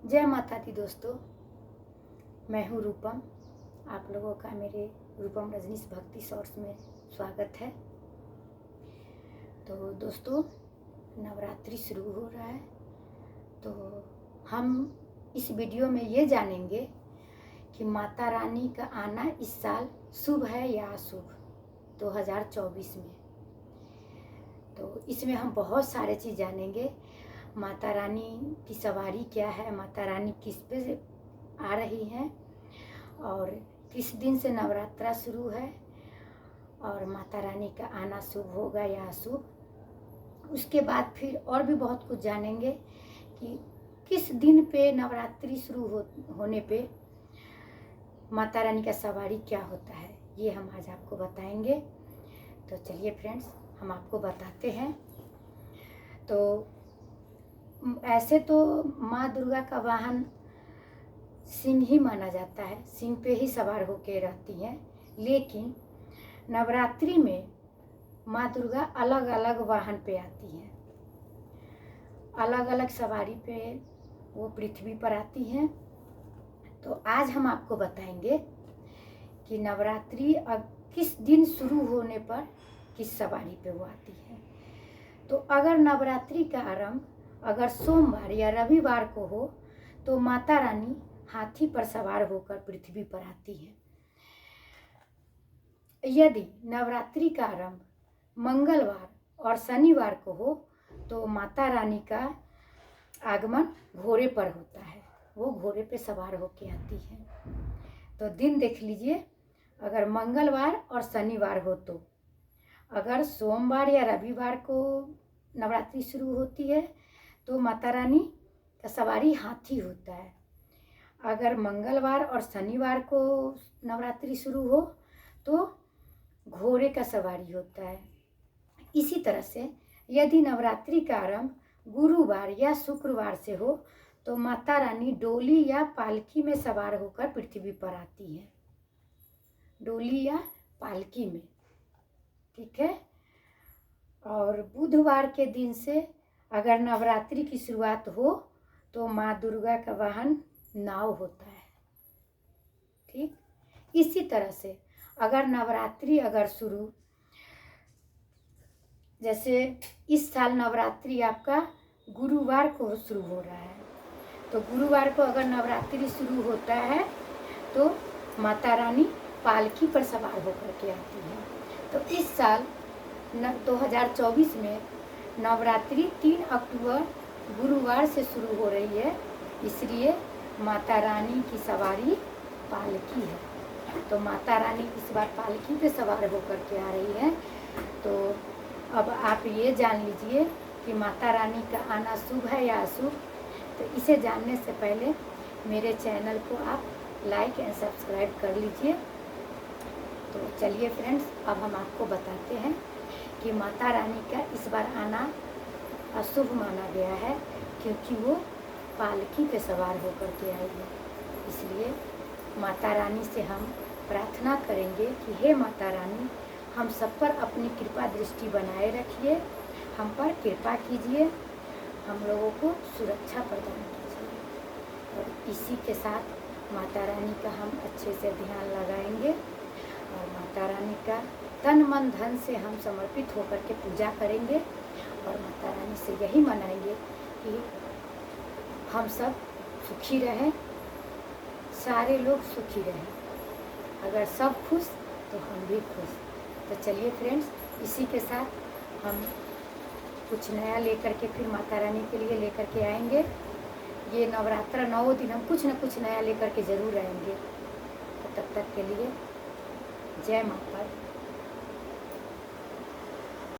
जय माता दी दोस्तों, मैं हूँ रूपम। आप लोगों का मेरे रूपम रजनीश भक्ति शॉर्ट्स में स्वागत है। तो दोस्तों, नवरात्रि शुरू हो रहा है, तो हम इस वीडियो में ये जानेंगे कि माता रानी का आना इस साल शुभ है या अशुभ 2024 में। तो इसमें हम बहुत सारे चीज़ जानेंगे। माता रानी की सवारी क्या है, माता रानी किस पे आ रही हैं और किस दिन से नवरात्रा शुरू है और माता रानी का आना शुभ होगा या अशुभ। उसके बाद फिर और भी बहुत कुछ जानेंगे कि किस दिन पे नवरात्रि शुरू होने पे माता रानी का सवारी क्या होता है, ये हम आज आपको बताएंगे। तो चलिए फ्रेंड्स, हम आपको बताते हैं। तो ऐसे तो माँ दुर्गा का वाहन सिंह ही माना जाता है, सिंह पे ही सवार होके रहती हैं। लेकिन नवरात्रि में माँ दुर्गा अलग अलग वाहन पे आती हैं, अलग अलग सवारी पे वो पृथ्वी पर आती हैं। तो आज हम आपको बताएंगे कि नवरात्रि किस दिन शुरू होने पर किस सवारी पे वो आती है। तो अगर नवरात्रि का आरंभ अगर सोमवार या रविवार को हो तो माता रानी हाथी पर सवार होकर पृथ्वी पर आती है। यदि नवरात्रि का आरंभ मंगलवार और शनिवार को हो तो माता रानी का आगमन घोड़े पर होता है, वो घोड़े पे सवार होके आती है। तो दिन देख लीजिए, अगर मंगलवार और शनिवार हो तो, अगर सोमवार या रविवार को नवरात्रि शुरू होती है तो माता रानी का सवारी हाथी होता है। अगर मंगलवार और शनिवार को नवरात्रि शुरू हो तो घोड़े का सवारी होता है। इसी तरह से यदि नवरात्रि का आरंभ गुरुवार या शुक्रवार से हो तो माता रानी डोली या पालकी में सवार होकर पृथ्वी पर आती है, डोली या पालकी में, ठीक है। और बुधवार के दिन से अगर नवरात्रि की शुरुआत हो तो माँ दुर्गा का वाहन नाव होता है, ठीक। इसी तरह से अगर नवरात्रि शुरू, जैसे इस साल नवरात्रि आपका गुरुवार को शुरू हो रहा है, तो गुरुवार को अगर नवरात्रि शुरू होता है तो माता रानी पालकी पर सवार होकर के आती है। तो इस साल 2024 में नवरात्रि 3 अक्टूबर गुरुवार से शुरू हो रही है, इसलिए माता रानी की सवारी पालकी है। तो माता रानी इस बार पालकी पे सवार होकर के आ रही है। तो अब आप ये जान लीजिए कि माता रानी का आना शुभ है या अशुभ। तो इसे जानने से पहले मेरे चैनल को आप लाइक एंड सब्सक्राइब कर लीजिए। तो चलिए फ्रेंड्स, अब हम आपको बताते हैं कि माता रानी का इस बार आना अशुभ माना गया है, क्योंकि वो पालकी पे सवार होकर के आई है। इसलिए माता रानी से हम प्रार्थना करेंगे कि हे माता रानी, हम सब पर अपनी कृपा दृष्टि बनाए रखिए, हम पर कृपा कीजिए, हम लोगों को सुरक्षा प्रदान कीजिए। और इसी के साथ माता रानी का हम अच्छे से ध्यान लगाएंगे और माता रानी का तन मन धन से हम समर्पित होकर के पूजा करेंगे और माता रानी से यही मनाएंगे कि हम सब सुखी रहें, सारे लोग सुखी रहें। अगर सब खुश तो हम भी खुश। तो चलिए फ्रेंड्स, इसी के साथ हम कुछ नया लेकर के फिर माता रानी के लिए लेकर के आएंगे। ये नवरात्रा 9 दिन हम कुछ न कुछ नया लेकर के ज़रूर आएंगे। तो तब तक के लिए जय माता दी।